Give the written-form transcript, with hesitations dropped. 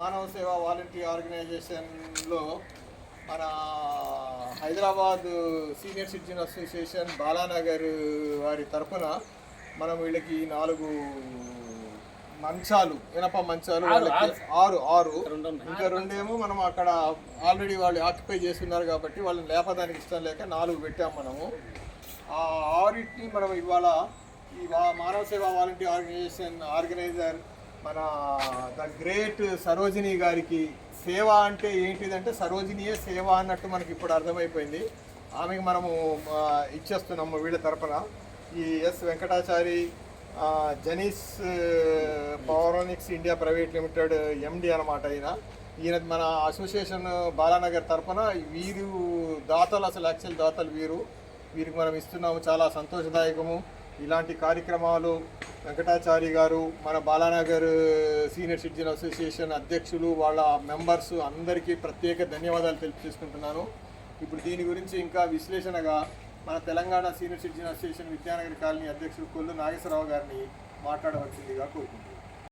మానవ సేవ వాలంటరీ ఆర్గనైజేషన్లో మన Hyderabad senior citizen association Balanagar వారి తరఫున మనం వీళ్ళకి 4 మంచాలు ఇనప మంచాలు వాళ్ళకి ఆరు ఇంకా 2 ఏమో మనం అక్కడ ఆల్రెడీ వాళ్ళు ఆక్యుపై చేస్తున్నారు కాబట్టి వాళ్ళని లేపడానికి ఇష్టం లేక 4 పెట్టాము మనము. ఆ 6టిని మనం ఇవాళ ఈ మానవ సేవా వాలంటరీ ఆర్గనైజర్ మన ద గ్రేట్ సరోజిని గారికి సేవ అంటే ఏంటిదంటే సరోజినియే సేవ అన్నట్టు మనకి ఇప్పుడు అర్థమైపోయింది. ఆమెకు మనము ఇచ్చేస్తున్నాము వీళ్ళ తరపున. ఈ ఎస్ వెంకటాచారి జెనిస్ పవరానిక్స్ ఇండియా ప్రైవేట్ లిమిటెడ్ ఎండి అనమాట. ఈయన మన అసోసియేషన్ బాలానగర్ తరపున వీరు దాతలు, అసలు యాక్చువల్ దాతలు వీరికి మనం ఇస్తున్నాము. చాలా సంతోషదాయకము. ఇలాంటి కార్యక్రమాలు వెంకటాచారి గారు, మన బాలానగర్ సీనియర్ సిటిజన్ అసోసియేషన్ అధ్యక్షులు, వాళ్ళ మెంబర్స్ అందరికీ ప్రత్యేక ధన్యవాదాలు తెలుపుకుంటున్నాను. ఇప్పుడు దీని గురించి ఇంకా విశ్లేషణగా మన Telangana senior citizen association Vidyanagar colony అధ్యక్షులు కొల్లు నాగేశ్వరరావు గారిని మాట్లాడవలసిందిగా కోరుకుంటున్నాను.